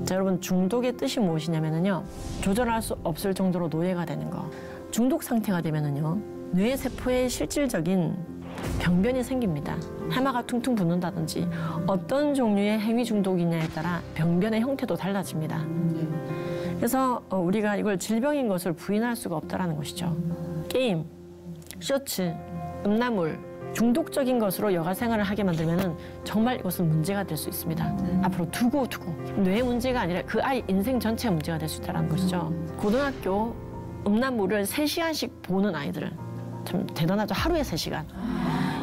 자, 여러분 중독의 뜻이 무엇이냐면요. 조절할 수 없을 정도로 노예가 되는 거. 중독 상태가 되면은요. 뇌 세포에 실질적인 병변이 생깁니다. 해마가 퉁퉁 붓는다든지 어떤 종류의 행위 중독이냐에 따라 병변의 형태도 달라집니다. 그래서 우리가 이걸 질병인 것을 부인할 수가 없다는 것이죠. 게임, 쇼츠, 음란물, 중독적인 것으로 여가 생활을 하게 만들면 정말 이것은 문제가 될 수 있습니다. 앞으로 두고 뇌 문제가 아니라 그 아이 인생 전체가 문제가 될 수 있다는 것이죠. 고등학교 음란물을 3시간씩 보는 아이들 참 대단하죠. 하루에 3시간.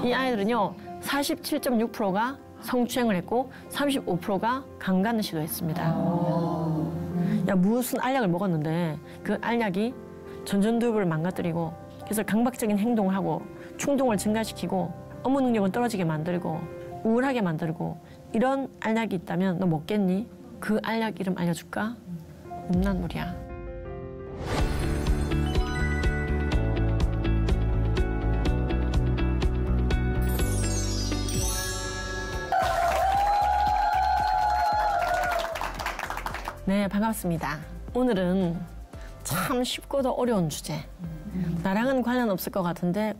이 아이들은요 47.6%가 성추행을 했고 35%가 강간을 시도했습니다. 야, 무슨 알약을 먹었는데 그 알약이 전전두엽을 망가뜨리고 그래서 강박적인 행동을 하고 충동을 증가시키고 업무 능력은 떨어지게 만들고 우울하게 만들고 이런 알약이 있다면 너 먹겠니? 그 알약 이름 알려줄까? 음란물이야. 네, 반갑습니다. 오늘은 참 쉽고도 어려운 주제. 나랑은 관련 없을 것 같은데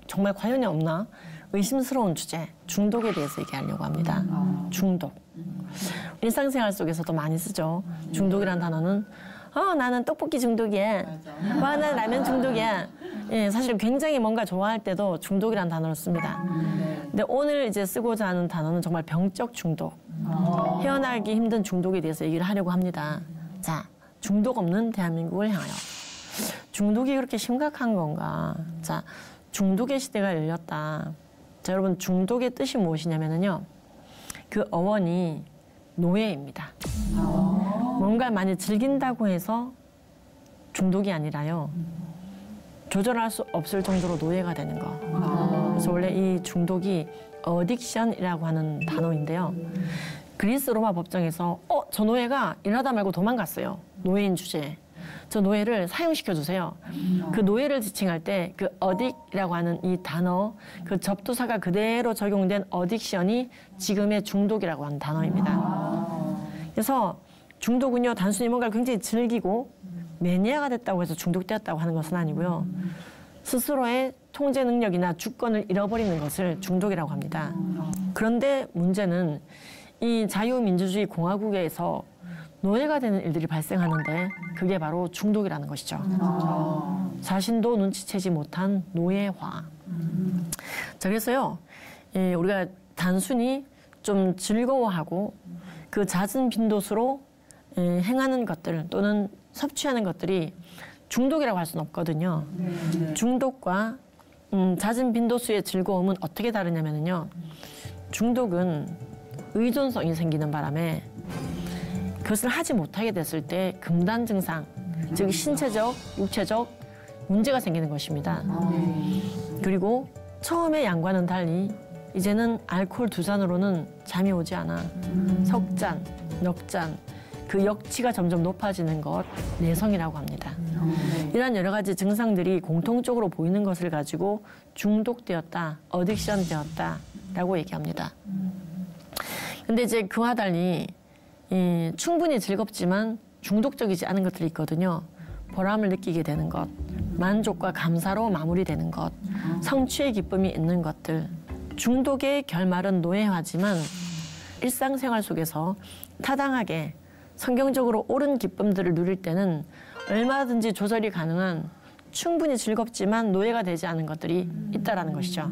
정말 관련이 없나? 의심스러운 주제, 중독에 대해서 얘기하려고 합니다. 중독. 일상생활 속에서도 많이 쓰죠. 중독이라는 단어는 나는 떡볶이 중독이야. 나는 라면 중독이야. 예, 사실 굉장히 뭔가 좋아할 때도 중독이라는 단어를 씁니다. 근데 오늘 이제 쓰고자 하는 단어는 정말 병적 중독. 헤어나기 힘든 중독에 대해서 얘기를 하려고 합니다. 자, 중독 없는 대한민국을 향하여. 중독이 그렇게 심각한 건가? 자, 중독의 시대가 열렸다. 자, 여러분 중독의 뜻이 무엇이냐면요. 그 어원이 노예입니다. 뭔가를 많이 즐긴다고 해서 중독이 아니라요. 조절할 수 없을 정도로 노예가 되는 거. 그래서 원래 이 중독이 어딕션이라고 하는 단어인데요. 그리스 로마 법정에서 저 노예가 일하다 말고 도망갔어요. 노예인 주제에. 저 노예를 사형시켜 주세요. 그 노예를 지칭할 때 그 어딕이라고 하는 이 단어, 그 접두사가 그대로 적용된 어딕션이 지금의 중독이라고 하는 단어입니다. 그래서 중독은요, 단순히 뭔가를 굉장히 즐기고 매니아가 됐다고 해서 중독되었다고 하는 것은 아니고요. 스스로의 통제 능력이나 주권을 잃어버리는 것을 중독이라고 합니다. 그런데 문제는 이 자유민주주의 공화국에서 노예가 되는 일들이 발생하는데 그게 바로 중독이라는 것이죠. 자신도 눈치채지 못한 노예화. 자, 그래서요, 우리가 단순히 좀 즐거워하고 그 잦은 빈도수로 행하는 것들 또는 섭취하는 것들이 중독이라고 할 수는 없거든요. 중독과 잦은 빈도수의 즐거움은 어떻게 다르냐면요. 중독은 의존성이 생기는 바람에 그것을 하지 못하게 됐을 때 금단 증상, 즉 신체적, 육체적 문제가 생기는 것입니다. 그리고 처음의 양과는 달리 이제는 알코올 2잔으로는 잠이 오지 않아. 석잔, 넉잔, 그 역치가 점점 높아지는 것, 내성이라고 합니다. 이러한 여러 가지 증상들이 공통적으로 보이는 것을 가지고 중독되었다, 어딕션 되었다라고 얘기합니다. 근데 이제 그와 달리 충분히 즐겁지만 중독적이지 않은 것들이 있거든요. 보람을 느끼게 되는 것, 만족과 감사로 마무리되는 것, 성취의 기쁨이 있는 것들. 중독의 결말은 노예화지만 일상생활 속에서 타당하게 성경적으로 옳은 기쁨들을 누릴 때는 얼마든지 조절이 가능한 충분히 즐겁지만 노예가 되지 않은 것들이 있다라는 것이죠.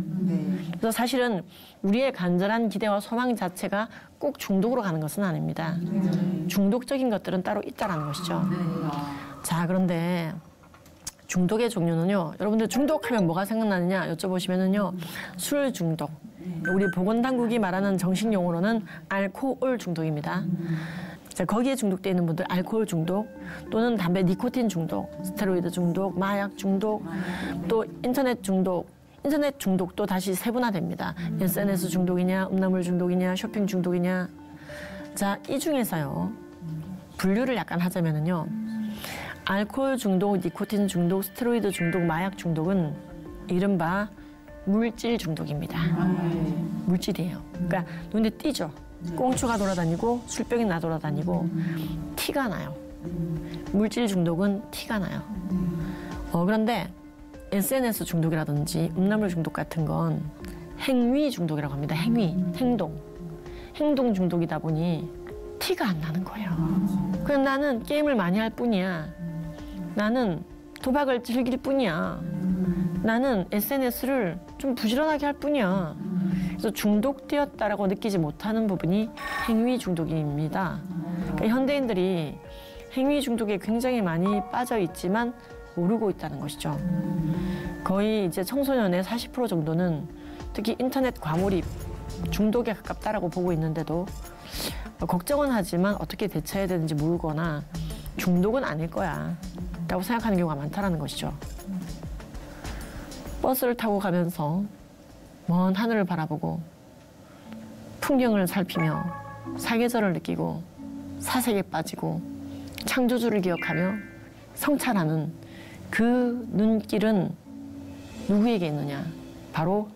그래서 사실은 우리의 간절한 기대와 소망 자체가 꼭 중독으로 가는 것은 아닙니다. 중독적인 것들은 따로 있다라는 것이죠. 자, 그런데 중독의 종류는요. 여러분들 중독하면 뭐가 생각나느냐 여쭤보시면은요. 술 중독. 우리 보건당국이 말하는 정식 용어로는 알코올 중독입니다. 자, 거기에 중독되어 있는 분들 알코올 중독 또는 담배 니코틴 중독, 스테로이드 중독, 마약 중독, 또 인터넷 중독. 인터넷 중독도 다시 세분화됩니다. SNS 중독이냐, 음란물 중독이냐, 쇼핑 중독이냐. 자, 이 중에서요. 분류를 약간 하자면은요. 알코올 중독, 니코틴 중독, 스테로이드 중독, 마약 중독은 이른바 물질 중독입니다. 물질이에요. 그러니까 눈에 띄죠. 꽁초가 돌아다니고 술병이 나돌아다니고 티가 나요. 물질 중독은 티가 나요. 그런데 SNS 중독이라든지 음란물 중독 같은 건 행위 중독이라고 합니다. 행동 중독이다 보니 티가 안 나는 거예요. 그냥 나는 게임을 많이 할 뿐이야. 나는 도박을 즐길 뿐이야. 나는 SNS를 좀 부지런하게 할 뿐이야. 그래서 중독되었다라고 느끼지 못하는 부분이 행위 중독입니다. 그러니까 현대인들이 행위 중독에 굉장히 많이 빠져 있지만 모르고 있다는 것이죠. 거의 이제 청소년의 40% 정도는 특히 인터넷 과몰입 중독에 가깝다라고 보고 있는데도 걱정은 하지만 어떻게 대처해야 되는지 모르거나 중독은 아닐 거야 라고 생각하는 경우가 많다는 것이죠. 버스를 타고 가면서 먼 하늘을 바라보고 풍경을 살피며 사계절을 느끼고 사색에 빠지고 창조주를 기억하며 성찰하는 그 눈길은 누구에게 있느냐? 바로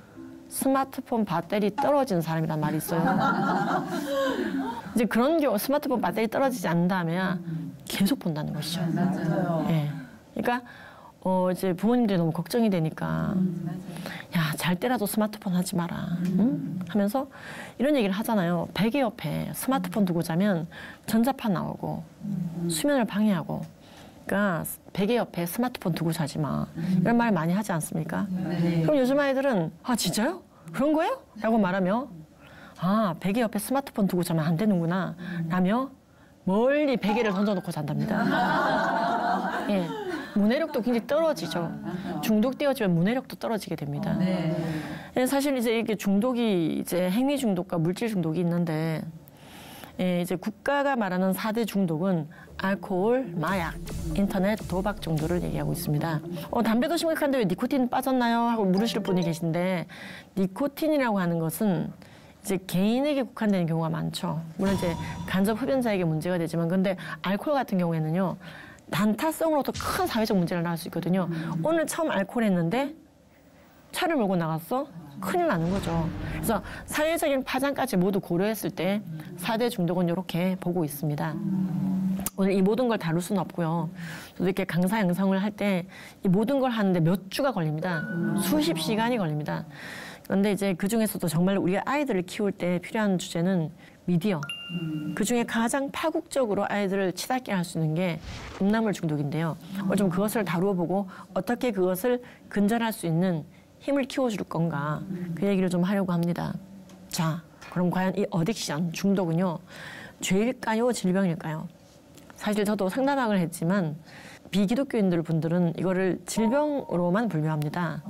스마트폰 배터리 떨어진 사람이란 말이 있어요. 이제 그런 경우 스마트폰 배터리 떨어지지 않는다면 계속 본다는 것이죠. 맞아요. 예. 그러니까 이제 부모님들이 너무 걱정이 되니까 야, 잘 때라도 스마트폰 하지 마라. 응? 하면서 이런 얘기를 하잖아요. 베개 옆에 스마트폰 두고 자면 전자파 나오고 수면을 방해하고 그러니까 베개 옆에 스마트폰 두고 자지 마. 이런 말 많이 하지 않습니까? 네. 그럼 요즘 아이들은 아 진짜요? 그런 거예요? 라고 말하며 아 베개 옆에 스마트폰 두고 자면 안 되는구나 라며 멀리 베개를 던져놓고 잔답니다. 예, 문해력도 굉장히 떨어지죠. 중독되어지면 문해력도 떨어지게 됩니다. 예, 사실 이제 이게 중독이 이제 행위 중독과 물질 중독이 있는데 예, 이제 국가가 말하는 4대 중독은 알코올, 마약, 인터넷, 도박 정도를 얘기하고 있습니다. 담배도 심각한데 왜 니코틴 빠졌나요? 하고 물으실 분이 계신데 니코틴이라고 하는 것은 이제 개인에게 국한되는 경우가 많죠. 물론 이제 간접 흡연자에게 문제가 되지만 근데 알코올 같은 경우에는요. 단타성으로도 큰 사회적 문제를 낳을 수 있거든요. 오늘 처음 알코올 했는데 차를 몰고 나갔어? 큰일 나는 거죠. 그래서 사회적인 파장까지 모두 고려했을 때 4대 중독은 이렇게 보고 있습니다. 오늘 이 모든 걸 다룰 수는 없고요. 저도 이렇게 강사 양성을 할 때 이 모든 걸 하는데 몇 주가 걸립니다. 수십 시간이 걸립니다. 그런데 이제 그 중에서도 정말 우리가 아이들을 키울 때 필요한 주제는 미디어. 그 중에 가장 파국적으로 아이들을 치닫게 할 수 있는 게 음란물 중독인데요. 오늘 좀 그것을 다루어 보고 어떻게 그것을 근절할 수 있는 힘을 키워줄 건가 그 얘기를 좀 하려고 합니다. 자, 그럼 과연 이 어딕션, 중독은요. 죄일까요? 질병일까요? 사실 저도 상담학을 했지만 비기독교인들 분들은 이거를 질병으로만 분류합니다.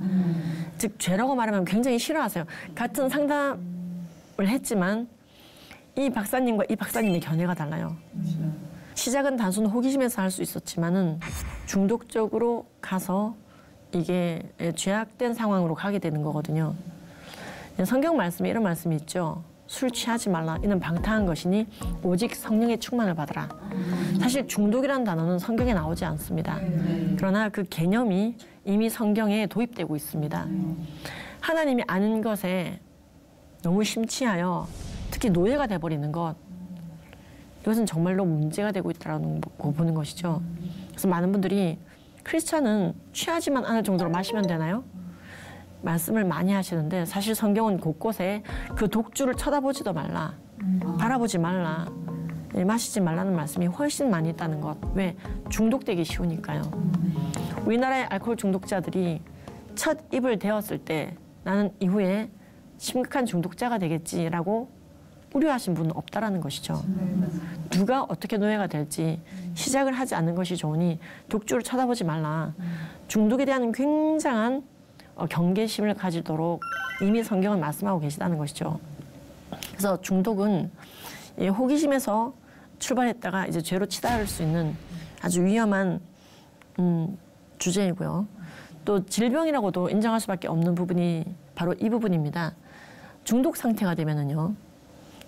즉 죄라고 말하면 굉장히 싫어하세요. 같은 상담을 했지만 이 박사님과 이 박사님의 견해가 달라요. 시작은 단순 호기심에서 할 수 있었지만은 중독적으로 가서 이게 죄악된 상황으로 가게 되는 거거든요. 성경 말씀에 이런 말씀이 있죠. 술 취하지 말라. 이는 방탕한 것이니 오직 성령의 충만을 받으라. 사실 중독이라는 단어는 성경에 나오지 않습니다. 그러나 그 개념이 이미 성경에 도입되고 있습니다. 하나님이 아는 것에 너무 심취하여 특히 노예가 돼버리는 것, 이것은 정말로 문제가 되고 있다는 거 보는 것이죠. 그래서 많은 분들이 크리스찬은 취하지만 않을 정도로 마시면 되나요? 말씀을 많이 하시는데 사실 성경은 곳곳에 그 독주를 쳐다보지도 말라, 바라보지 말라, 마시지 말라는 말씀이 훨씬 많이 있다는 것. 왜? 중독되기 쉬우니까요. 우리나라의 알코올 중독자들이 첫 입을 대었을 때 나는 이후에 심각한 중독자가 되겠지라고 우려하신 분은 없다라는 것이죠. 누가 어떻게 노예가 될지 시작을 하지 않는 것이 좋으니 독주를 쳐다보지 말라. 중독에 대한 굉장한 경계심을 가지도록 이미 성경은 말씀하고 계시다는 것이죠. 그래서 중독은 호기심에서 출발했다가 이제 죄로 치달을 수 있는 아주 위험한 주제이고요. 또 질병이라고도 인정할 수밖에 없는 부분이 바로 이 부분입니다. 중독 상태가 되면은요,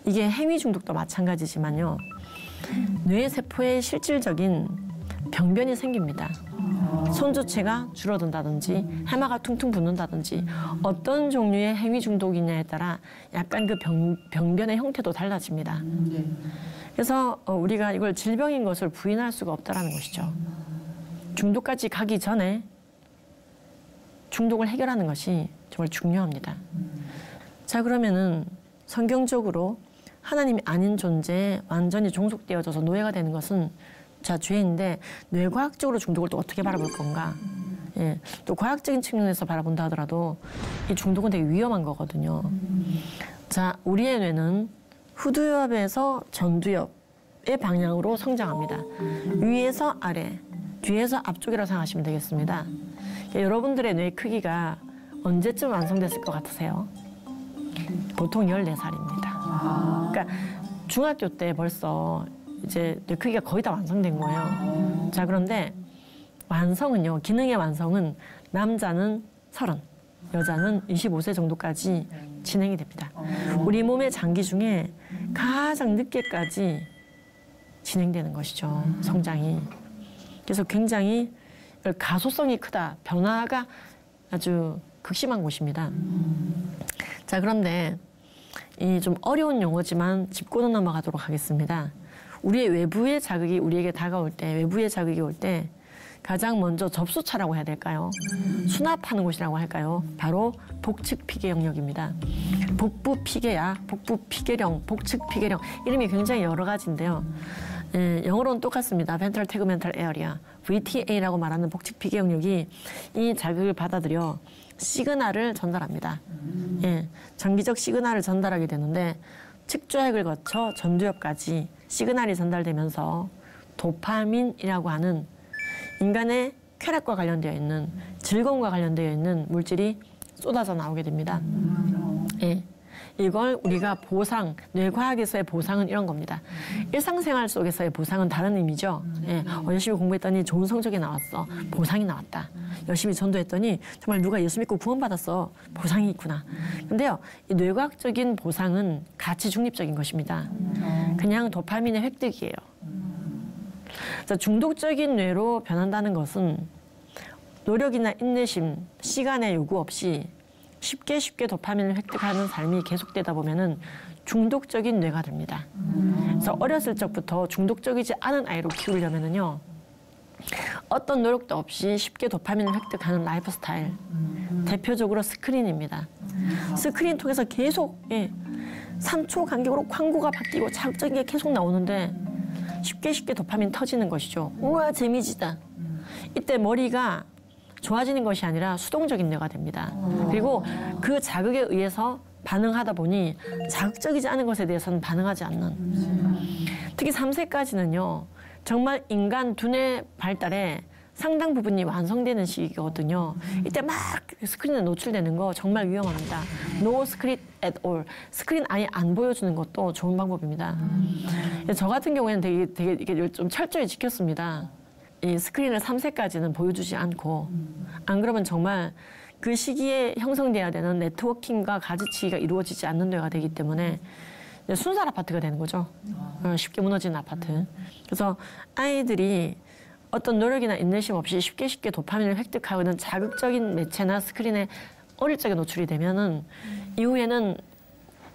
이게 행위 중독도 마찬가지지만요, 뇌세포에 실질적인 병변이 생깁니다. 손주체가 줄어든다든지 해마가 퉁퉁 붓는다든지 어떤 종류의 행위 중독이냐에 따라 약간 그 병변의 형태도 달라집니다. 그래서 우리가 이걸 질병인 것을 부인할 수가 없다는 것이죠. 중독까지 가기 전에 중독을 해결하는 것이 정말 중요합니다. 자, 그러면은 성경적으로 하나님이 아닌 존재에 완전히 종속되어져서 노예가 되는 것은 자, 죄인데 뇌과학적으로 중독을 또 어떻게 바라볼 건가? 예, 또 과학적인 측면에서 바라본다 하더라도 이 중독은 되게 위험한 거거든요. 자, 우리의 뇌는 후두엽에서 전두엽의 방향으로 성장합니다. 위에서 아래, 뒤에서 앞쪽이라고 생각하시면 되겠습니다. 여러분들의 뇌 크기가 언제쯤 완성됐을 것 같으세요? 보통 14살입니다. 그러니까 중학교 때 벌써 이제 뇌 크기가 거의 다 완성된 거예요. 자, 그런데 완성은요, 기능의 완성은 남자는 30, 여자는 25세 정도까지 진행이 됩니다. 우리 몸의 장기 중에 가장 늦게까지 진행되는 것이죠, 성장이. 그래서 굉장히 가소성이 크다, 변화가 아주 극심한 곳입니다. 자, 그런데 이 좀 어려운 용어지만 짚고는 넘어가도록 하겠습니다. 우리의 외부의 자극이 우리에게 다가올 때, 외부의 자극이 올 때 가장 먼저 접수처라고 해야 될까요? 수납하는 곳이라고 할까요? 바로 복측 피계 영역입니다. 복부 피계야, 복부 피계령, 복측 피계령, 이름이 굉장히 여러 가지인데요. 예, 영어로는 똑같습니다. Ventral Tegmental Area, VTA라고 말하는 복측 피계 영역이 이 자극을 받아들여 시그널을 전달합니다. 예, 정기적 시그널을 전달하게 되는데 측조약을 거쳐 전두엽까지 시그널이 전달되면서 도파민이라고 하는 인간의 쾌락과 관련되어 있는, 즐거움과 관련되어 있는 물질이 쏟아져 나오게 됩니다. 예. 이걸 우리가 보상, 뇌과학에서의 보상은 이런 겁니다. 일상생활 속에서의 보상은 다른 의미죠. 예, 열심히 공부했더니 좋은 성적이 나왔어. 보상이 나왔다. 열심히 전도했더니 정말 누가 예수 믿고 구원받았어. 보상이 있구나. 근데요, 이 뇌과학적인 보상은 가치 중립적인 것입니다. 그냥 도파민의 획득이에요. 그래서 중독적인 뇌로 변한다는 것은 노력이나 인내심, 시간의 요구 없이 쉽게 도파민을 획득하는 삶이 계속되다 보면은 중독적인 뇌가 됩니다. 그래서 어렸을 적부터 중독적이지 않은 아이로 키우려면은요, 어떤 노력도 없이 쉽게 도파민을 획득하는 라이프 스타일, 대표적으로 스크린입니다. 스크린 통해서 계속 3초 간격으로 광고가 바뀌고 자극적인 게 계속 나오는데 쉽게 도파민 터지는 것이죠. 우와, 재미지다. 이때 머리가 좋아지는 것이 아니라 수동적인 뇌가 됩니다. 그리고 그 자극에 의해서 반응하다 보니 자극적이지 않은 것에 대해서는 반응하지 않는. 특히 3세까지는요. 정말 인간 두뇌 발달에 상당 부분이 완성되는 시기거든요. 이때 막 스크린에 노출되는 거 정말 위험합니다. No screen at all. 스크린 아예 안 보여주는 것도 좋은 방법입니다. 저 같은 경우에는 되게 이게 좀 철저히 지켰습니다. 이 스크린을 3세까지는 보여주지 않고, 안 그러면 정말 그 시기에 형성돼야 되는 네트워킹과 가지치기가 이루어지지 않는 뇌가 되기 때문에 순살 아파트가 되는 거죠. 쉽게 무너지는 아파트. 그래서 아이들이 어떤 노력이나 인내심 없이 쉽게 도파민을 획득하는 자극적인 매체나 스크린에 어릴 적에 노출이 되면은 이후에는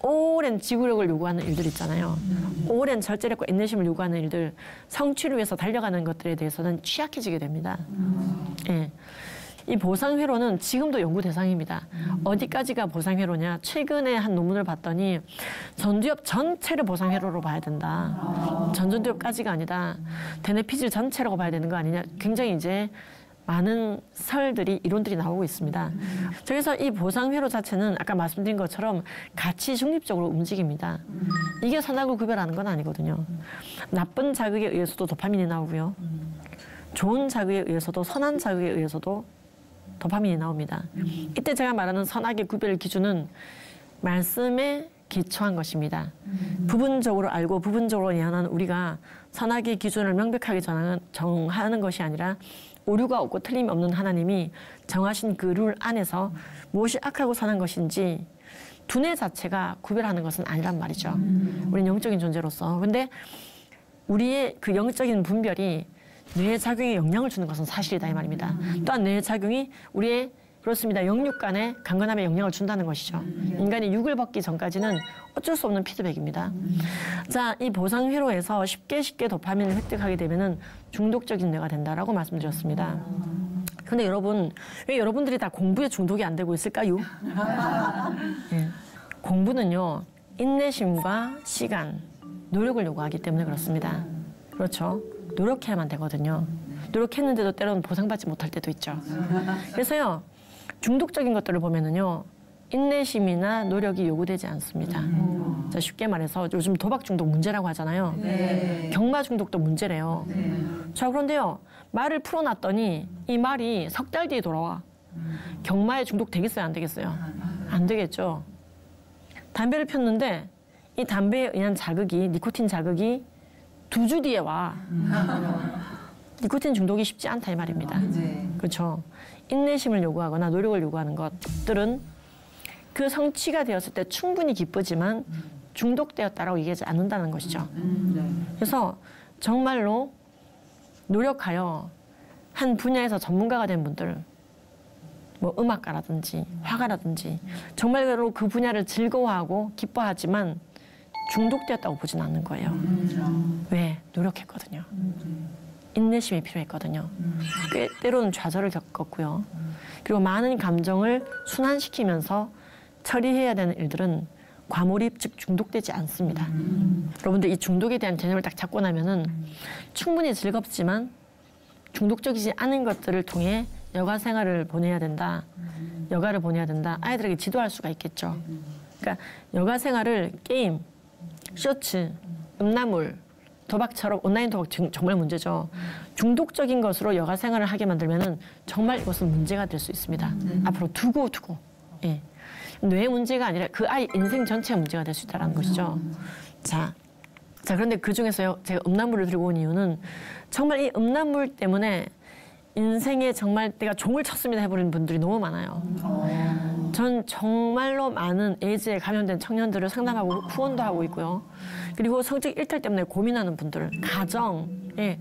오랜 지구력을 요구하는 일들 있잖아요. 오랜 절제력과 인내심을 요구하는 일들, 성취를 위해서 달려가는 것들에 대해서는 취약해지게 됩니다. 예. 이 보상회로는 지금도 연구 대상입니다. 어디까지가 보상회로냐? 최근에 한 논문을 봤더니 전두엽 전체를 보상회로로 봐야 된다. 전두엽까지가 아니다. 대뇌 피질 전체라고 봐야 되는 거 아니냐? 굉장히 이제 많은 설들이, 이론들이 나오고 있습니다. 그래서 이 보상회로 자체는 아까 말씀드린 것처럼 가치 중립적으로 움직입니다. 이게 선악을 구별하는 건 아니거든요. 나쁜 자극에 의해서도 도파민이 나오고요. 좋은 자극에 의해서도, 선한 자극에 의해서도 도파민이 나옵니다. 이때 제가 말하는 선악의 구별 기준은 말씀에 기초한 것입니다. 부분적으로 알고 부분적으로 예언하는 우리가 선악의 기준을 명백하게 정하는 것이 아니라 오류가 없고 틀림이 없는 하나님이 정하신 그 룰 안에서 무엇이 악하고 선한 것인지 두뇌 자체가 구별하는 것은 아니란 말이죠. 우리는 영적인 존재로서. 근데 우리의 그 영적인 분별이 뇌에 작용에 영향을 주는 것은 사실이다 이 말입니다. 또한 뇌의 작용이 우리의 그렇습니다. 영육간에 강건함에 영향을 준다는 것이죠. 인간이 육을 벗기 전까지는 어쩔 수 없는 피드백입니다. 자, 이 보상 회로에서 쉽게 도파민을 획득하게 되면은 중독적인 뇌가 된다라고 말씀드렸습니다. 근데 여러분, 왜 여러분들이 다 공부에 중독이 안 되고 있을까요? 네. 공부는요, 인내심과 시간, 노력을 요구하기 때문에 그렇습니다. 그렇죠. 노력해야만 되거든요. 노력했는데도 때로는 보상받지 못할 때도 있죠. 그래서요, 중독적인 것들을 보면은요, 인내심이나 노력이 요구되지 않습니다. 자, 쉽게 말해서 요즘 도박 중독 문제라고 하잖아요. 네. 경마 중독도 문제래요. 네. 자, 그런데요, 말을 풀어놨더니 이 말이 석 달 뒤에 돌아와. 경마에 중독 되겠어요, 안 되겠어요? 안 되겠죠. 담배를 폈는데 이 담배에 의한 자극이, 니코틴 자극이 2주 뒤에 와. 니코틴 중독이 쉽지 않다 이 말입니다. 그렇죠. 인내심을 요구하거나 노력을 요구하는 것들은 그 성취가 되었을 때 충분히 기쁘지만 중독되었다라고 얘기하지 않는다는 것이죠. 그래서 정말로 노력하여 한 분야에서 전문가가 된 분들, 뭐 음악가라든지 화가라든지 정말로 그 분야를 즐거워하고 기뻐하지만 중독되었다고 보진 않는 거예요. 왜? 노력했거든요. 인내심이 필요했거든요. 꽤 때로는 좌절을 겪었고요. 그리고 많은 감정을 순환시키면서 처리해야 되는 일들은 과몰입, 즉 중독되지 않습니다. 여러분들 이 중독에 대한 개념을 딱 잡고 나면은 충분히 즐겁지만 중독적이지 않은 것들을 통해 여가 생활을 보내야 된다. 여가를 보내야 된다. 아이들에게 지도할 수가 있겠죠. 그러니까 여가 생활을 게임, 쇼츠, 음란물, 도박처럼 온라인 도박 정말 문제죠. 중독적인 것으로 여가 생활을 하게 만들면은 정말 이것은 문제가 될 수 있습니다. 앞으로 두고. 예. 뇌 문제가 아니라 그 아이 인생 전체가 문제가 될 수 있다는 것이죠. 자, 그런데 그 중에서요, 제가 음란물을 들고 온 이유는 정말 이 음란물 때문에 인생에 정말 내가 종을 쳤습니다 해버리는 분들이 너무 많아요. 전 정말로 많은 에이즈에 감염된 청년들을 상담하고 후원도 하고 있고요. 그리고 성적 일탈 때문에 고민하는 분들, 가정, 예,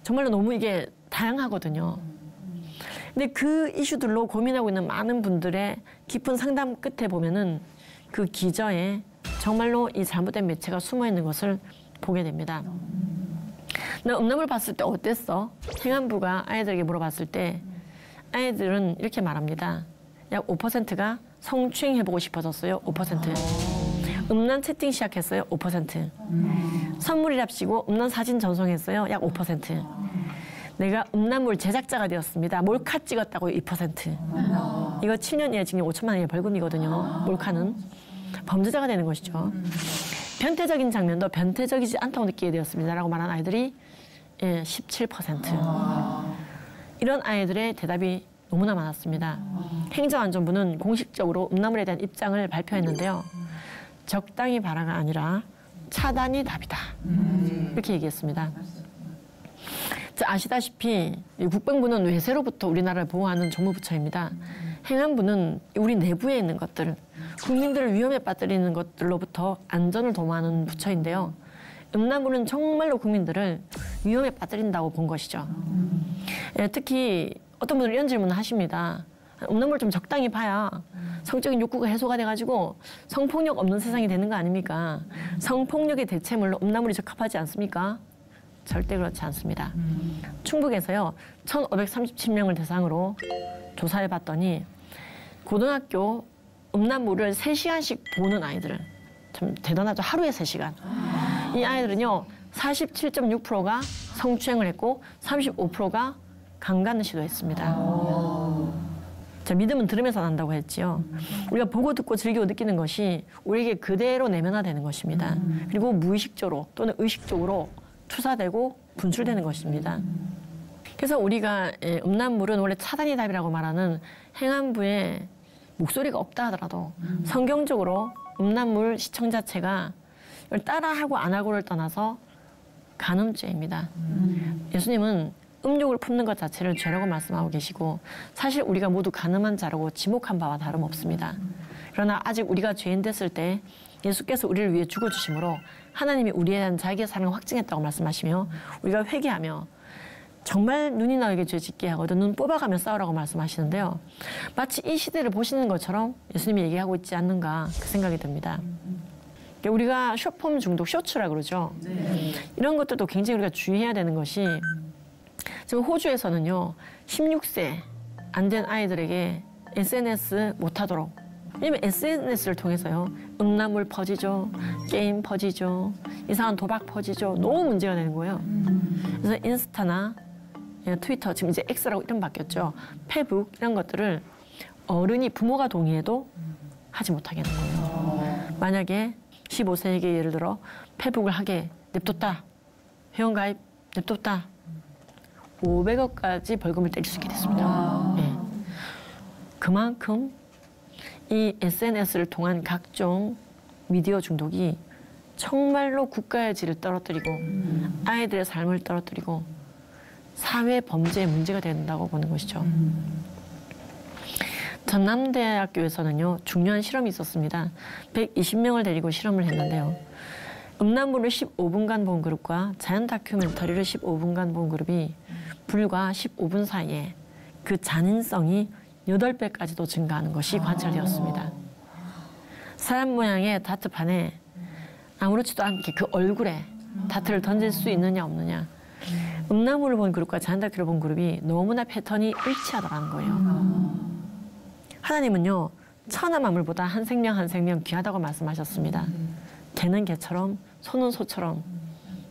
정말로 너무 이게 다양하거든요. 근데 그 이슈들로 고민하고 있는 많은 분들의 깊은 상담 끝에 보면은 그 기저에 정말로 이 잘못된 매체가 숨어 있는 것을 보게 됩니다. 너 음란물 봤을 때 어땠어? 행안부가 아이들에게 물어봤을 때 아이들은 이렇게 말합니다. 약 5%가 성추행해보고 싶어졌어요. 5%. 음란 채팅 시작했어요. 5%. 선물이랍시고 음란 사진 전송했어요. 약 5%. 내가 음란물 제작자가 되었습니다. 몰카 찍었다고 2%. 이거 7년 이하 징역 5천만 원의 벌금이거든요. 몰카는. 범죄자가 되는 것이죠. 변태적인 장면도 변태적이지 않다고 느끼게 되었습니다. 라고 말한 아이들이 17%. 이런 아이들의 대답이 너무나 많았습니다. 행정안전부는 공식적으로 음란물에 대한 입장을 발표했는데요. 적당히 봐라가 아니라 차단이 답이다. 이렇게 얘기했습니다. 자, 아시다시피 국방부는 외세로부터 우리나라를 보호하는 정무부처입니다. 행안부는 우리 내부에 있는 것들, 국민들을 위험에 빠뜨리는 것들로부터 안전을 도모하는 부처인데요. 음란물은 정말로 국민들을 위험에 빠뜨린다고 본 것이죠. 특히 어떤 분들은 이런 질문을 하십니다. 음란물 좀 적당히 봐야 성적인 욕구가 해소가 돼가지고 성폭력 없는 세상이 되는 거 아닙니까? 성폭력의 대체물로 음란물이 적합하지 않습니까? 절대 그렇지 않습니다. 충북에서요, 1,537명을 대상으로 조사해봤더니 고등학교 음란물을 3시간씩 보는 아이들, 참 대단하죠. 하루에 3시간. 이 아이들은요, 47.6%가 성추행을 했고 35%가 강간을 시도했습니다. 자, 믿음은 들으면서 난다고 했지요. 우리가 보고 듣고 즐기고 느끼는 것이 우리에게 그대로 내면화되는 것입니다. 그리고 무의식적으로 또는 의식적으로 투사되고 분출되는 것입니다. 그래서 우리가 음란물은 원래 차단이 답이라고 말하는 행안부의 목소리가 없다 하더라도 성경적으로 음란물 시청 자체가 따라하고 안 하고를 떠나서 간음죄입니다. 예수님은 음욕을 품는 것 자체를 죄라고 말씀하고 계시고 사실 우리가 모두 간음한 자라고 지목한 바와 다름없습니다. 그러나 아직 우리가 죄인 됐을 때 예수께서 우리를 위해 죽어주심으로 하나님이 우리에 대한 자기의 사랑을 확증했다고 말씀하시며 우리가 회개하며 정말 눈이 나에게 죄 짓게 하거든 눈 뽑아가며 싸우라고 말씀하시는데요. 마치 이 시대를 보시는 것처럼 예수님이 얘기하고 있지 않는가 그 생각이 듭니다. 우리가 쇼폼 중독, 쇼츠라 그러죠. 이런 것들도 굉장히 우리가 주의해야 되는 것이 지금 호주에서는요. 16세 안 된 아이들에게 SNS 못하도록 왜냐면 SNS를 통해서요. 음란물 퍼지죠. 게임 퍼지죠. 이상한 도박 퍼지죠. 너무 문제가 되는 거예요. 그래서 인스타나 트위터, 지금 이제 X라고 이름 바뀌었죠. 페북 이런 것들을 어른이 부모가 동의해도 하지 못하게 하는 거예요. 만약에 15세에게 예를 들어 페북을 하게 냅뒀다. 회원가입 냅뒀다. 500억까지 벌금을 때릴 수 있게 됐습니다. 네. 그만큼 이 SNS를 통한 각종 미디어 중독이 정말로 국가의 질을 떨어뜨리고 아이들의 삶을 떨어뜨리고 사회 범죄의 문제가 된다고 보는 것이죠. 전남대학교에서는요. 중요한 실험이 있었습니다. 120명을 데리고 실험을 했는데요. 음란물을 15분간 본 그룹과 자연 다큐멘터리를 15분간 본 그룹이 불과 15분 사이에 그 잔인성이 8배까지도 증가하는 것이 관찰되었습니다. 사람 모양의 다트판에 아무렇지도 않게 그 얼굴에 다트를 던질 수 있느냐 없느냐. 음란물을 본 그룹과 자연 다큐를 본 그룹이 너무나 패턴이 일치하더라는 거예요. 하나님은요. 천하 만물보다 한 생명 한 생명 귀하다고 말씀하셨습니다. 개는 개처럼 소는 소처럼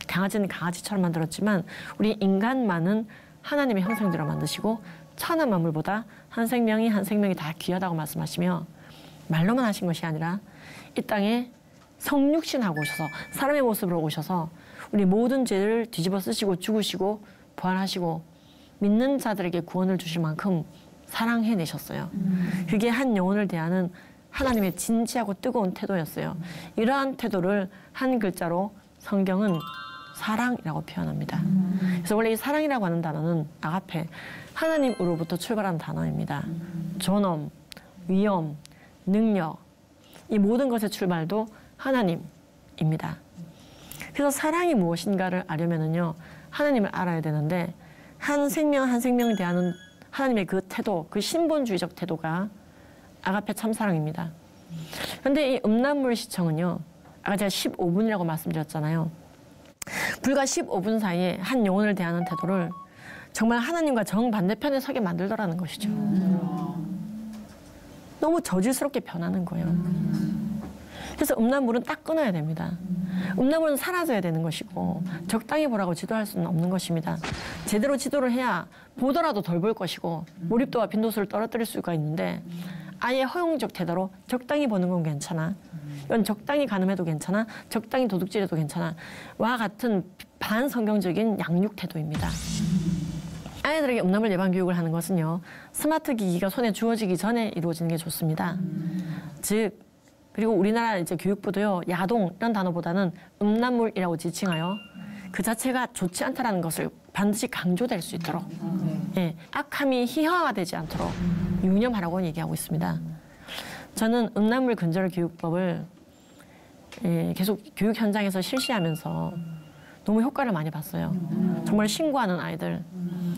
강아지는 강아지처럼 만들었지만 우리 인간만은 하나님의 형상대로 만드시고 천하 만물보다 한 생명이 한 생명이 다 귀하다고 말씀하시며 말로만 하신 것이 아니라 이 땅에 성육신하고 오셔서 사람의 모습으로 오셔서 우리 모든 죄를 뒤집어 쓰시고 죽으시고 부활하시고 믿는 자들에게 구원을 주실 만큼 사랑해내셨어요. 그게 한 영혼을 대하는 하나님의 진지하고 뜨거운 태도였어요. 이러한 태도를 한 글자로 성경은 사랑이라고 표현합니다. 그래서 원래 이 사랑이라고 하는 단어는 아가페, 하나님으로부터 출발한 단어입니다. 존엄, 위엄, 능력, 이 모든 것의 출발도 하나님입니다. 그래서 사랑이 무엇인가를 알려면은요, 하나님을 알아야 되는데 한 생명 한 생명에 대한 하나님의 그 태도, 그 신본주의적 태도가 아가페 참사랑입니다. 그런데 이 음란물 시청은요, 아까 제가 15분이라고 말씀드렸잖아요. 불과 15분 사이에 한 영혼을 대하는 태도를 정말 하나님과 정반대편에 서게 만들더라는 것이죠. 너무 저질스럽게 변하는 거예요. 그래서 음란물은 딱 끊어야 됩니다. 음란물은 사라져야 되는 것이고 적당히 보라고 지도할 수는 없는 것입니다. 제대로 지도를 해야 보더라도 덜 볼 것이고 몰입도와 빈도수를 떨어뜨릴 수가 있는데 아예 허용적 태도로 적당히 보는 건 괜찮아. 이건 적당히 가늠해도 괜찮아. 적당히 도둑질해도 괜찮아. 와 같은 반성경적인 양육 태도입니다. 아이들에게 음란물 예방 교육을 하는 것은요. 스마트 기기가 손에 주어지기 전에 이루어지는 게 좋습니다. 즉 그리고 우리나라 이제 교육부도요. 야동 이런 단어보다는 음란물이라고 지칭하여 그 자체가 좋지 않다라는 것을 반드시 강조될 수 있도록 예, 악함이 희화화되지 않도록 유념하라고 얘기하고 있습니다. 저는 음란물 근절 교육법을 계속 교육 현장에서 실시하면서 너무 효과를 많이 봤어요. 정말 신고하는 아이들,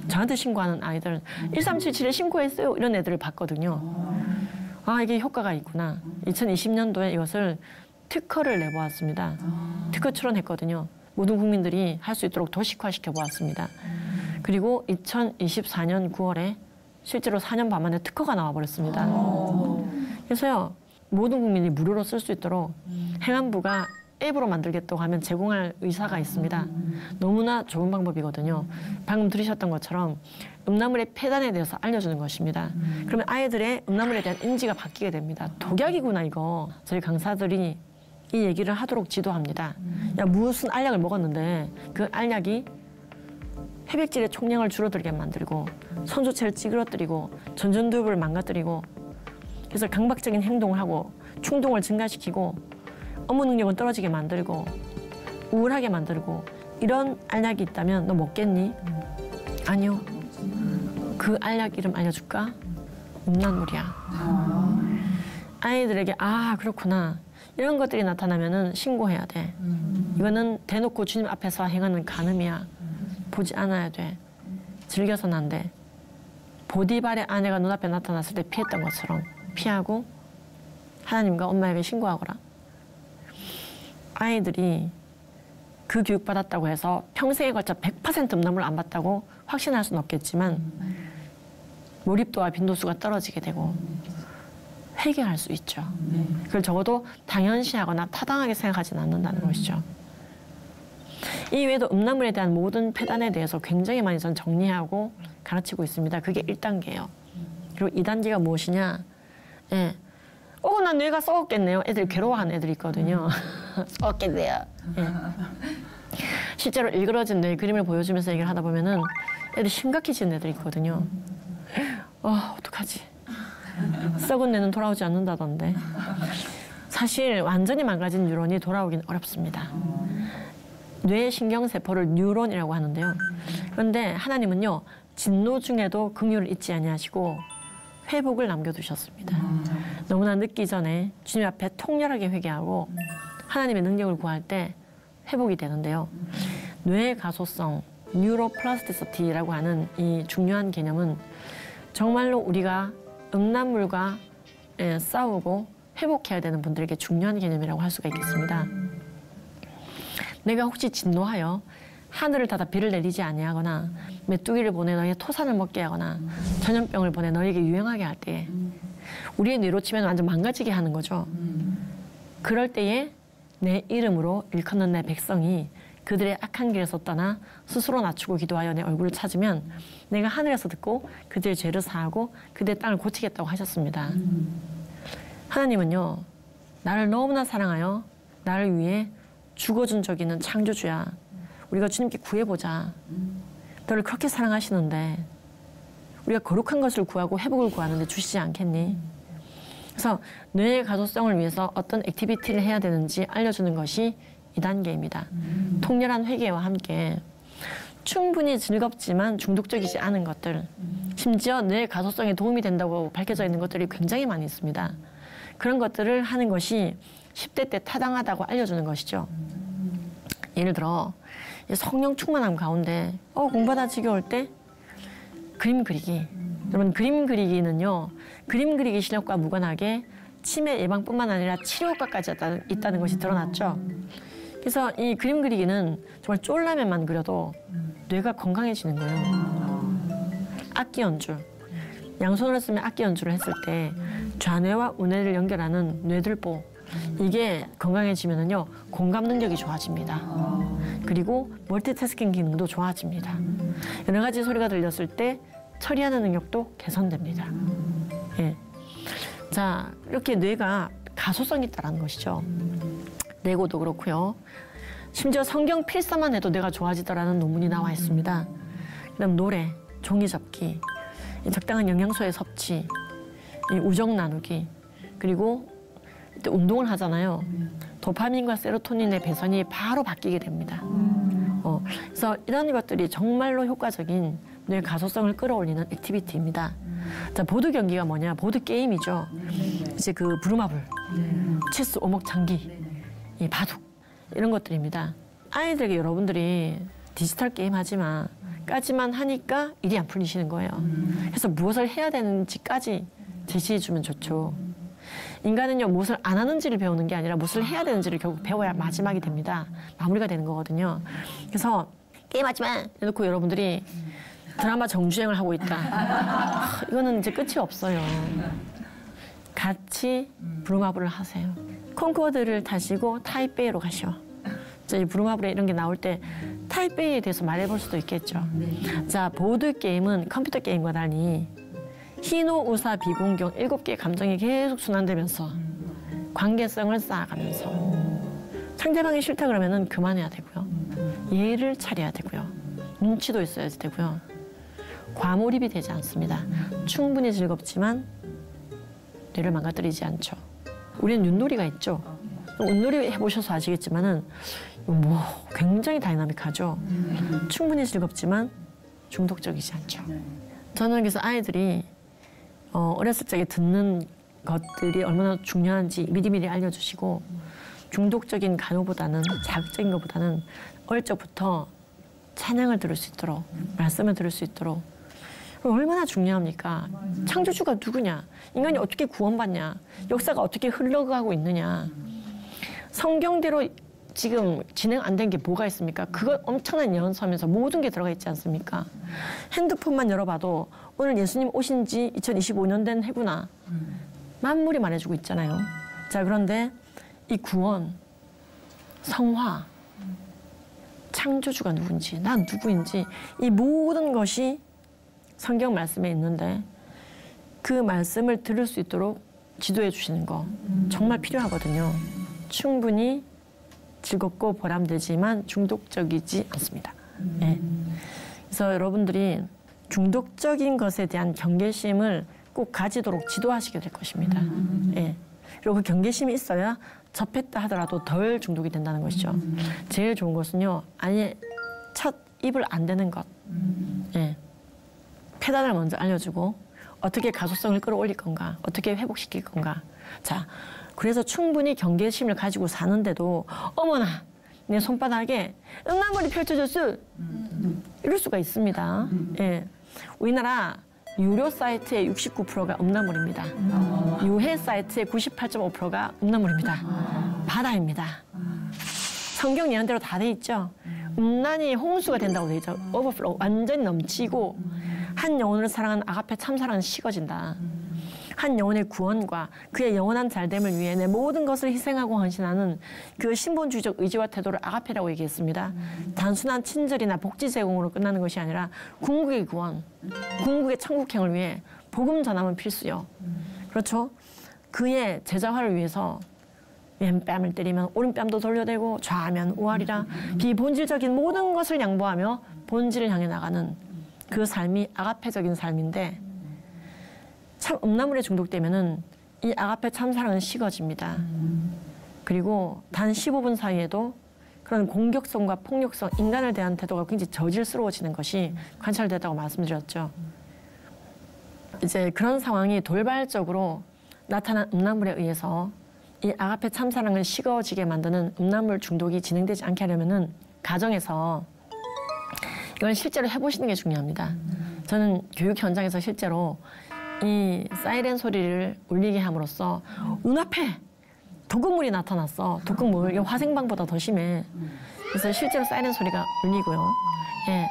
저한테 신고하는 아이들 1377에 신고했어요 이런 애들을 봤거든요. 아 이게 효과가 있구나. 2020년도에 이것을 특허를 내보았습니다. 특허 출원했거든요. 모든 국민들이 할 수 있도록 도식화시켜 보았습니다. 그리고 2024년 9월에 실제로 4년 반 만에 특허가 나와버렸습니다. 그래서요 모든 국민이 무료로 쓸 수 있도록 행안부가 앱으로 만들겠다고 하면 제공할 의사가 있습니다. 너무나 좋은 방법이거든요. 방금 들으셨던 것처럼 음란물의 폐단에 대해서 알려주는 것입니다. 그러면 아이들의 음란물에 대한 인지가 바뀌게 됩니다. 독약이구나 이거. 저희 강사들이 이 얘기를 하도록 지도합니다. 야 무슨 알약을 먹었는데 그 알약이 흡입질의 총량을 줄어들게 만들고 선조체를 찌그러뜨리고 전전두엽을 망가뜨리고 그래서 강박적인 행동을 하고 충동을 증가시키고 업무 능력은 떨어지게 만들고 우울하게 만들고 이런 알약이 있다면 너 먹겠니? 아니요. 그 알약 이름 알려줄까? 음란물이야. 아이들에게 아 그렇구나. 이런 것들이 나타나면은 신고해야 돼. 이거는 대놓고 주님 앞에서 행하는 간음이야. 보지 않아야 돼. 즐겨서는 안 돼. 보디발의 아내가 눈앞에 나타났을 때 피했던 것처럼 피하고 하나님과 엄마에게 신고하거라. 아이들이 그 교육받았다고 해서 평생에 걸쳐 100% 음란물 안 봤다고 확신할 수는 없겠지만 몰입도와 빈도수가 떨어지게 되고 회개할 수 있죠. 그걸 적어도 당연시하거나 타당하게 생각하지는 않는다는 것이죠. 이 외에도 음란물에 대한 모든 폐단에 대해서 굉장히 많이 전 정리하고 가르치고 있습니다. 그게 1단계예요. 그리고 2단계가 무엇이냐? 예. 난 뇌가 썩었겠네요. 애들이 괴로워하는 애들이 있거든요. 썩었겠네요. 예. 실제로 일그러진 뇌 그림을 보여주면서 얘기를 하다 보면은 애들이 심각해지는 애들이 있거든요. 어떡하지? 썩은 뇌는 돌아오지 않는다던데. 사실 완전히 망가진 뉴런이 돌아오긴 어렵습니다. 뇌 신경세포를 뉴런이라고 하는데요. 그런데 하나님은요, 진노 중에도 긍휼을 잊지 아니하시고 회복을 남겨두셨습니다. 너무나 늦기 전에 주님 앞에 통렬하게 회개하고 하나님의 능력을 구할 때 회복이 되는데요. 뇌의 가소성, 뉴로플라스티시티라고 하는 이 중요한 개념은 정말로 우리가 음란물과 싸우고 회복해야 되는 분들에게 중요한 개념이라고 할 수가 있겠습니다. 내가 혹시 진노하여 하늘을 닫아 비를 내리지 아니하거나 메뚜기를 보내 너희의 토산을 먹게 하거나 전염병을 보내 너희에게 유행하게 할 때에 우리의 뇌로 치면 완전 망가지게 하는 거죠. 그럴 때에 내 이름으로 일컫는 내 백성이 그들의 악한 길에서 떠나 스스로 낮추고 기도하여 내 얼굴을 찾으면 내가 하늘에서 듣고 그들의 죄를 사하고 그들의 땅을 고치겠다고 하셨습니다. 하나님은요, 나를 너무나 사랑하여 나를 위해 죽어준 적이 있는 창조주야. 우리가 주님께 구해보자. 너를 그렇게 사랑하시는데 우리가 거룩한 것을 구하고 회복을 구하는데 주시지 않겠니? 그래서 뇌의 가소성을 위해서 어떤 액티비티를 해야 되는지 알려주는 것이 2단계입니다. 통렬한 회개와 함께 충분히 즐겁지만 중독적이지 않은 것들, 심지어 뇌의 가소성에 도움이 된다고 밝혀져 있는 것들이 굉장히 많이 있습니다. 그런 것들을 하는 것이 10대 때 타당하다고 알려주는 것이죠. 예를 들어 성령 충만함 가운데 공부하다 지겨울 때 그림 그리기. 여러분, 그림 그리기는요, 그림 그리기 실력과 무관하게 치매 예방뿐만 아니라 치료 효과까지 있다는 것이 드러났죠. 그래서 이 그림 그리기는 정말 쫄라면만 그려도 뇌가 건강해지는 거예요. 악기 연주. 양손으로 쓰면 악기 연주를 했을 때 좌뇌와 우뇌를 연결하는 뇌들보, 이게 건강해지면은요, 공감 능력이 좋아집니다. 그리고 멀티태스킹 기능도 좋아집니다. 여러 가지 소리가 들렸을 때 처리하는 능력도 개선됩니다. 예. 자, 이렇게 뇌가 가소성이 있다는 것이죠. 뇌고도 그렇고요. 심지어 성경 필사만 해도 뇌가 좋아지더라는 논문이 나와 있습니다. 그다음 노래, 종이 접기, 적당한 영양소의 섭취, 우정 나누기, 그리고 운동을 하잖아요. 도파민과 세로토닌의 배선이 바로 바뀌게 됩니다. 그래서 이런 것들이 정말로 효과적인 뇌 가소성을 끌어올리는 액티비티입니다. 자, 보드 경기가 뭐냐? 보드 게임이죠. 이제 그 부루마블, 체스, 오목창기, 이 바둑, 이런 것들입니다. 아이들에게 여러분들이 디지털 게임 하지만 까지만 하니까 일이 안 풀리시는 거예요. 그래서 무엇을 해야 되는지까지 제시해 주면 좋죠. 인간은요, 무엇을 안 하는지를 배우는 게 아니라 무엇을 해야 되는지를 결국 배워야 마지막이 됩니다. 마무리가 되는 거거든요. 그래서 게임하지 마! 해놓고 여러분들이 드라마 정주행을 하고 있다. 이거는 이제 끝이 없어요. 같이 부루마블을 하세요. 콩코드를 타시고 타이베이로 가시오. 이 부루마블에 이런 게 나올 때 타이베이에 대해서 말해볼 수도 있겠죠. 자, 보드 게임은 컴퓨터 게임과 달리 희노, 우사, 비공경 7개의 감정이 계속 순환되면서 관계성을 쌓아가면서 상대방이 싫다 그러면은 그만해야 되고요. 예의를 차려야 되고요. 눈치도 있어야 되고요. 과몰입이 되지 않습니다. 충분히 즐겁지만 뇌를 망가뜨리지 않죠. 우리는 윷놀이가 있죠. 윷놀이 해보셔서 아시겠지만은 굉장히 다이나믹하죠. 충분히 즐겁지만 중독적이지 않죠. 저는 그래서 아이들이 어렸을 적에 듣는 것들이 얼마나 중요한지 미리미리 알려주시고 중독적인 간호보다는 자극적인 것보다는 어릴 적부터 찬양을 들을 수 있도록, 말씀을 들을 수 있도록. 얼마나 중요합니까? 창조주가 누구냐? 인간이 어떻게 구원받냐? 역사가 어떻게 흘러가고 있느냐? 성경대로 지금 진행 안 된 게 뭐가 있습니까? 그거 엄청난 예언서면서 모든 게 들어가 있지 않습니까? 핸드폰만 열어봐도 오늘 예수님 오신 지 2025년 된 해구나. 만물이 말해주고 있잖아요. 자, 그런데 이 구원, 성화, 창조주가 누군지, 난 누구인지 이 모든 것이 성경 말씀에 있는데 그 말씀을 들을 수 있도록 지도해 주시는 거 정말 필요하거든요. 충분히 즐겁고 보람되지만 중독적이지 않습니다. 예. 그래서 여러분들이 중독적인 것에 대한 경계심을 꼭 가지도록 지도하시게 될 것입니다. 예. 그리고 그 경계심이 있어야 접했다 하더라도 덜 중독이 된다는 것이죠. 제일 좋은 것은요, 아예 첫 입을 안 대는 것. 예. 패단을 먼저 알려주고 어떻게 가소성을 끌어올릴 건가, 어떻게 회복시킬 건가. 자, 그래서 충분히 경계심을 가지고 사는데도 어머나 내 손바닥에 음란물이 펼쳐졌어 이럴 수가 있습니다. 예. 우리나라 유료 사이트의 69%가 음란물입니다. 유해 사이트의 98.5%가 음란물입니다. 바다입니다. 성경 예언대로 다 돼 있죠. 음란이 홍수가 된다고 돼 있죠. 오버플로우 완전히 넘치고 한 영혼을 사랑하는 아가페 참사랑은 식어진다. 한 영혼의 구원과 그의 영원한 잘됨을 위해 내 모든 것을 희생하고 헌신하는 그 신본주의적 의지와 태도를 아가페라고 얘기했습니다. 단순한 친절이나 복지 제공으로 끝나는 것이 아니라 궁극의 구원, 궁극의 천국행을 위해 복음 전함은 필수요. 그렇죠? 그의 제자화를 위해서 왼뺨을 때리면 오른뺨도 돌려대고 좌하면 우하리라. 비본질적인 모든 것을 양보하며 본질을 향해 나가는 그 삶이 아가페적인 삶인데 참 음란물에 중독되면은 이 아가페 참사랑은 식어집니다. 그리고 단 15분 사이에도 그런 공격성과 폭력성, 인간을 대한 태도가 굉장히 저질스러워지는 것이 관찰되었다고 말씀드렸죠. 이제 그런 상황이 돌발적으로 나타난 음란물에 의해서 이 아가페 참사랑을 식어지게 만드는 음란물 중독이 진행되지 않게 하려면은 가정에서 이걸 실제로 해보시는 게 중요합니다. 저는 교육 현장에서 실제로 이 사이렌 소리를 울리게 함으로써 눈앞에 독극물이 나타났어. 독극물, 이게 화생방보다 더 심해. 그래서 실제로 사이렌 소리가 울리고요. 예,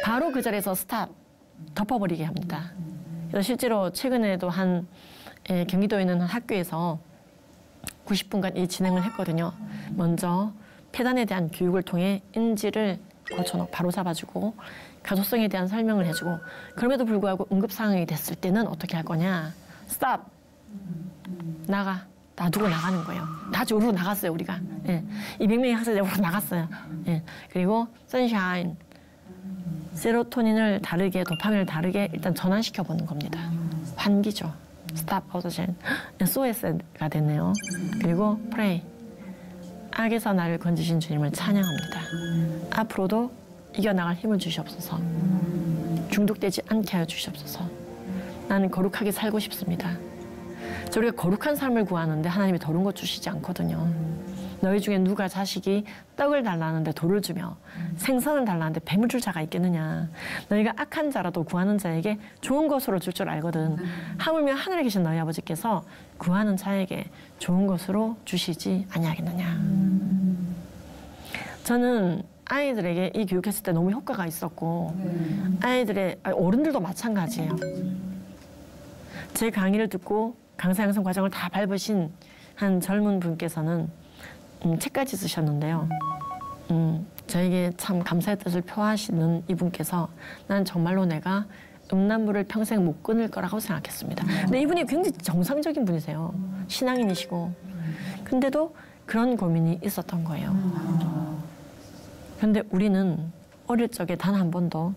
바로 그 자리에서 스탑, 덮어버리게 합니다. 그래서 실제로 최근에도 경기도에 있는 한 학교에서 90분간 이 진행을 했거든요. 먼저 폐단에 대한 교육을 통해 인지를 바로 잡아주고 가소성에 대한 설명을 해주고 그럼에도 불구하고 응급 상황이 됐을 때는 어떻게 할 거냐. 스탑. 나가. 놔두고 나가는 거예요. 다 우르르 나갔어요, 우리가. 예. 200명의 학생들이 우르르 나갔어요. 예. 그리고 선샤인. 세로토닌을 다르게, 도파민을 다르게 일단 전환시켜 보는 겁니다. 환기죠. 스탑, 아우터젠. SOS가 됐네요. 그리고 프레이. 악에서 나를 건지신 주님을 찬양합니다. 앞으로도 이겨나갈 힘을 주시옵소서. 중독되지 않게 하여 주시옵소서. 나는 거룩하게 살고 싶습니다. 저희가 거룩한 삶을 구하는데 하나님이 더러운 것 주시지 않거든요. 너희 중에 누가 자식이 떡을 달라는데 돌을 주며 생선을 달라는데 뱀을 줄 자가 있겠느냐. 너희가 악한 자라도 구하는 자에게 좋은 것으로 줄 줄 알거든. 하물며 하늘에 계신 너희 아버지께서 구하는 자에게 좋은 것으로 주시지 아니하겠느냐. 저는 아이들에게 이 교육했을 때 너무 효과가 있었고 어른들도 마찬가지예요. 제 강의를 듣고 강사 양성 과정을 다 밟으신 한 젊은 분께서는 책까지 쓰셨는데요. 저에게 참 감사의 뜻을 표하시는 이분께서 난 정말로 내가 음란물을 평생 못 끊을 거라고 생각했습니다. 근데 이분이 굉장히 정상적인 분이세요. 신앙인이시고. 근데도 그런 고민이 있었던 거예요. 그런데 우리는 어릴 적에 단 한 번도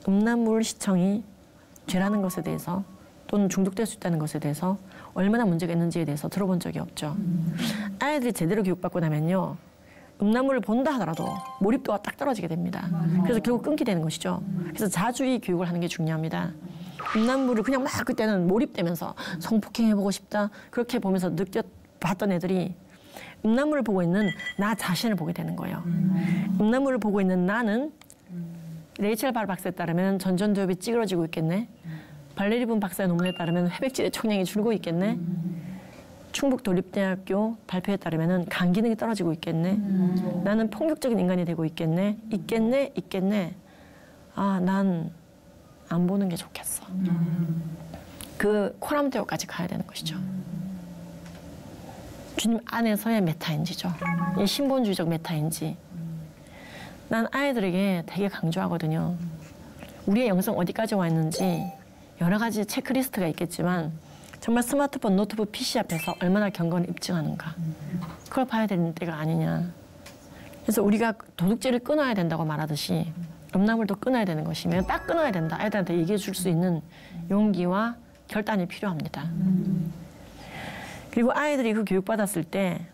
음란물 시청이 죄라는 것에 대해서 또는 중독될 수 있다는 것에 대해서 얼마나 문제가 있는지에 대해서 들어본 적이 없죠. 아이들이 제대로 교육받고 나면요. 음란물을 본다 하더라도 몰입도가 딱 떨어지게 됩니다. 그래서 결국 끊게 되는 것이죠. 그래서 자주 이 교육을 하는 게 중요합니다. 음란물을 그냥 막 그때는 몰입되면서 성폭행해보고 싶다. 그렇게 보면서 봤던 애들이 음란물을 보고 있는 나 자신을 보게 되는 거예요. 음란물을 보고 있는 나는 레이첼 발 박사에 따르면 전전두엽이 찌그러지고 있겠네. 발레리분 박사의 논문에 따르면 회백질의 총량이 줄고 있겠네. 충북도립대학교 발표에 따르면 간 기능이 떨어지고 있겠네. 나는 폭력적인 인간이 되고 있겠네. 있겠네. 아, 난 안 보는 게 좋겠어. 그 코람데오까지 가야 되는 것이죠. 주님 안에서의 메타인지죠. 이 신본주의적 메타인지. 난 아이들에게 되게 강조하거든요. 우리의 영성 어디까지 와 있는지 여러 가지 체크리스트가 있겠지만 정말 스마트폰, 노트북, PC 앞에서 얼마나 경건을 입증하는가. 그걸 봐야 되는 때가 아니냐. 그래서 우리가 도둑질을 끊어야 된다고 말하듯이 음란물도 끊어야 되는 것이면 딱 끊어야 된다. 아이들한테 얘기해 줄 수 있는 용기와 결단이 필요합니다. 그리고 아이들이 그 교육받았을 때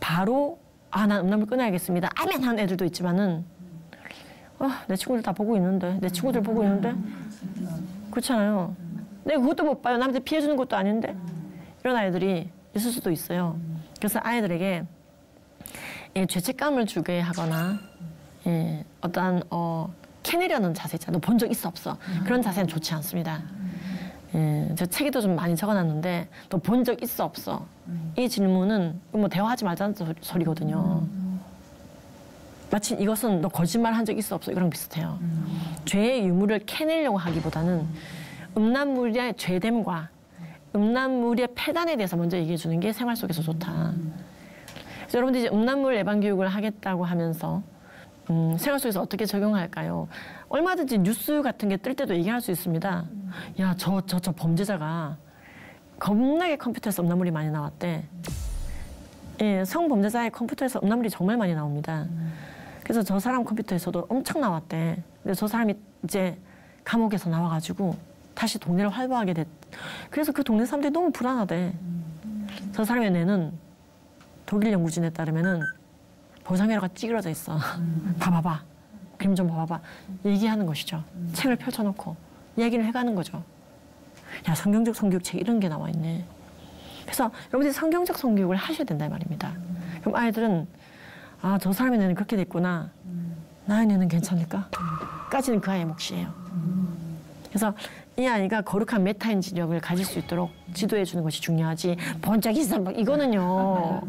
바로 난 음란물 끊어야겠습니다. 아멘 하는 애들도 있지만은 내 친구들 다 보고 있는데 내 친구들 보고 있는데 그렇잖아요. 내가 그것도 못 봐요. 남한테 피해주는 것도 아닌데 이런 아이들이 있을 수도 있어요. 그래서 아이들에게 죄책감을 주게 하거나 어떠한 캐내려는 자세 있잖아요. 너 본 적 있어 없어? 그런 자세는 좋지 않습니다. 저 책에도 좀 많이 적어놨는데 너 본 적 있어 없어? 이 질문은 뭐 대화하지 말자는 소리거든요. 마치 이것은 너 거짓말 한 적 있어 없어? 이거랑 비슷해요. 죄의 유무를 캐내려고 하기보다는 음란물의 죄됨과 음란물의 폐단에 대해서 먼저 얘기해 주는 게 생활 속에서 좋다. 그래서 여러분들이 이제 음란물 예방 교육을 하겠다고 하면서 생활 속에서 어떻게 적용할까요? 얼마든지 뉴스 같은 게 뜰 때도 얘기할 수 있습니다. 야, 저 범죄자가 겁나게 컴퓨터에서 음란물이 많이 나왔대. 성범죄자의 컴퓨터에서 음란물이 정말 많이 나옵니다. 그래서 저 사람 컴퓨터에서도 엄청 나왔대. 근데 저 사람이 이제 감옥에서 나와가지고 다시 동네를 활보하게 됐. 그래서 그 동네 사람들이 너무 불안하대. 저 사람의 뇌는 독일 연구진에 따르면은 보상회로가 찌그러져 있어. 봐봐봐. 그림 좀 봐봐봐. 얘기하는 것이죠. 책을 펼쳐놓고 이야기를 해가는 거죠. 야, 성경적 성교육책 이런 게 나와 있네. 그래서 여러분들이 성경적 성교육을 하셔야 된다 이 말입니다. 그럼 아이들은 저 사람의 뇌는 그렇게 됐구나. 나의 뇌는 괜찮을까? 까지는 그 아이의 몫이에요. 그래서 이 아이가 거룩한 메타인지력을 가질 수 있도록 지도해 주는 것이 중요하지. 번쩍이 이거는요.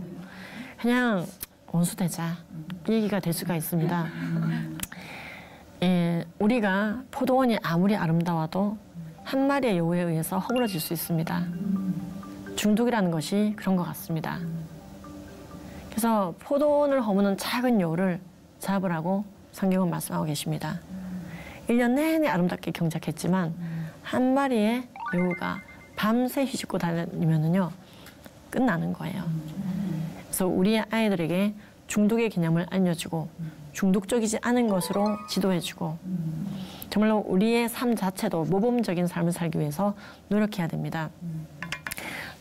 그냥 원수되자 이 얘기가 될 수가 있습니다. 우리가 포도원이 아무리 아름다워도 한 마리의 여우에 의해서 허물어질 수 있습니다. 중독이라는 것이 그런 것 같습니다. 그래서 포도원을 허무는 작은 여우를 잡으라고 성경은 말씀하고 계십니다. 1년 내내 아름답게 경작했지만 한 마리의 여우가 밤새 휘젓고 다니면은요 끝나는 거예요. 그래서 우리의 아이들에게 중독의 개념을 알려주고 중독적이지 않은 것으로 지도해주고 정말로 우리의 삶 자체도 모범적인 삶을 살기 위해서 노력해야 됩니다.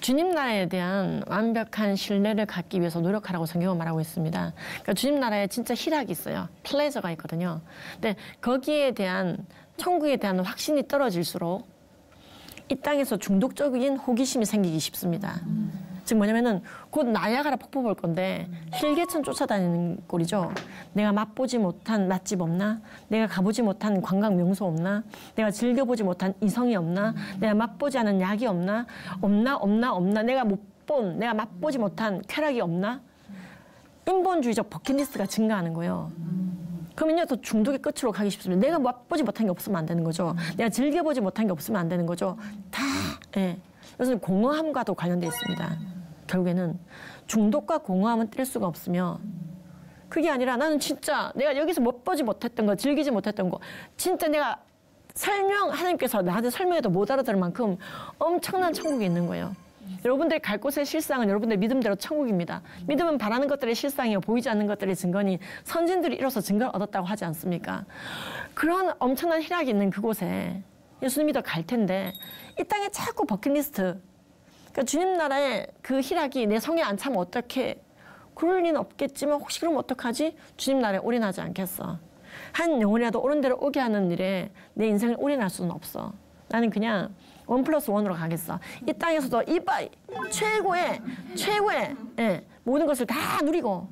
주님 나라에 대한 완벽한 신뢰를 갖기 위해서 노력하라고 성경은 말하고 있습니다. 그러니까 주님 나라에 진짜 희락이 있어요. 플레저가 있거든요. 근데 거기에 대한 천국에 대한 확신이 떨어질수록 이 땅에서 중독적인 호기심이 생기기 쉽습니다. 즉 뭐냐면은 곧 나야가라 폭포 볼 건데 힐개천 쫓아다니는 꼴이죠. 내가 맛보지 못한 맛집 없나? 내가 가보지 못한 관광 명소 없나? 내가 즐겨보지 못한 이성이 없나? 내가 맛보지 않은 약이 없나? 없나? 내가 내가 맛보지 못한 쾌락이 없나? 인본주의적 버킷리스트가 증가하는 거예요. 그러면요 더 중독의 끝으로 가기 쉽습니다. 내가 맛보지 못한 게 없으면 안 되는 거죠. 내가 즐겨보지 못한 게 없으면 안 되는 거죠. 다. 그래서 공허함과도 관련되어 있습니다. 결국에는 중독과 공허함은 뗄 수가 없으며 그게 아니라 나는 진짜 내가 여기서 맛보지 못했던 거, 즐기지 못했던 거 진짜 내가 하나님께서 나한테 설명해도 못 알아들을 만큼 엄청난 천국이 있는 거예요. 여러분들이 갈 곳의 실상은 여러분들 믿음대로 천국입니다. 믿음은 바라는 것들의 실상이요 보이지 않는 것들의 증거니 선진들이 이로써 증거를 얻었다고 하지 않습니까? 그런 엄청난 희락이 있는 그곳에 예수님 믿어 갈 텐데 이 땅에 자꾸 버킷리스트 그러니까 주님 나라의 그 희락이 내 성에 안 차면 어떡해? 그럴 리는 없겠지만 혹시 그러면 어떡하지? 주님 나라에 올인하지 않겠어. 한 영혼이라도 옳은 대로 오게 하는 일에 내 인생을 올인할 수는 없어. 나는 그냥 1+1으로 가겠어. 이 땅에서도 이바이 최고의 모든 것을 다 누리고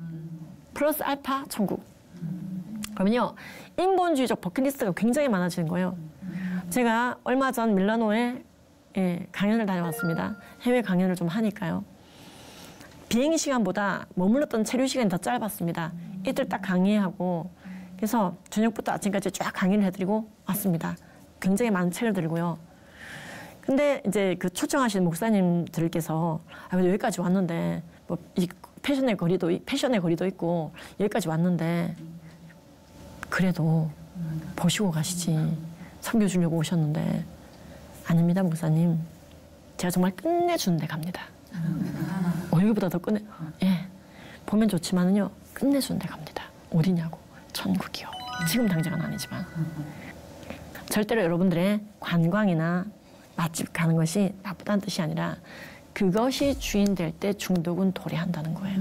플러스 알파 천국. 그러면요, 인본주의적 버킷리스트가 굉장히 많아지는 거예요. 제가 얼마 전 밀라노에 강연을 다녀왔습니다. 해외 강연을 좀 하니까요. 비행 시간보다 머물렀던 체류 시간이 더 짧았습니다. 이틀 딱 강의하고 그래서 저녁부터 아침까지 쫙 강의를 해드리고 왔습니다. 굉장히 많은 책을 들고요. 근데 이제 그 초청하신 목사님들께서 그래도 여기까지 왔는데 뭐 이 패션의 거리도 있고 여기까지 왔는데 그래도 보시고 가시지 섬겨주려고 오셨는데 아닙니다 목사님. 제가 정말 끝내주는 데 갑니다. 여기보다 더 보면 좋지만은요 끝내주는 데 갑니다. 어디냐고. 천국이요. 지금 당장은 아니지만 절대로 여러분들의 관광이나 맛집 가는 것이 나쁘다는 뜻이 아니라 그것이 주인 될 때 중독은 도래한다는 거예요.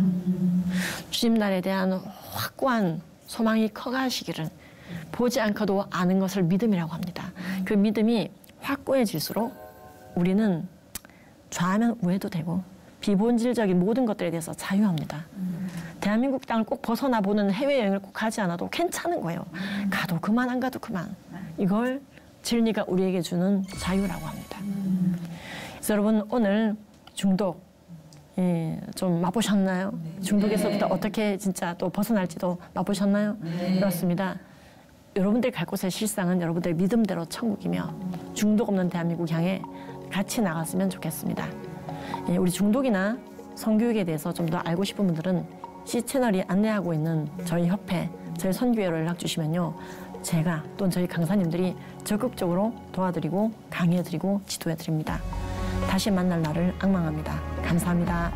주님 날에 대한 확고한 소망이 커가시기를 보지 않고도 아는 것을 믿음이라고 합니다. 그 믿음이 확고해질수록 우리는 좌하면 우해도 되고 비본질적인 모든 것들에 대해서 자유합니다. 대한민국 땅을 꼭 벗어나 보는 해외여행을 꼭 가지 않아도 괜찮은 거예요. 가도 그만 안 가도 그만. 이걸 진리가 우리에게 주는 자유라고 합니다. 그래서 여러분 오늘 중독 좀 맛보셨나요? 중독에서부터 어떻게 진짜 또 벗어날지도 맛보셨나요? 그렇습니다. 여러분들이 갈 곳의 실상은 여러분들의 믿음대로 천국이며 중독 없는 대한민국 향해 같이 나갔으면 좋겠습니다. 우리 중독이나 성교육에 대해서 좀 더 알고 싶은 분들은 C채널이 안내하고 있는 저희 협회, 저희 선교회로 연락 주시면요. 제가 또는 저희 강사님들이 적극적으로 도와드리고 강의해드리고 지도해드립니다. 다시 만날 날을 앙망합니다. 감사합니다.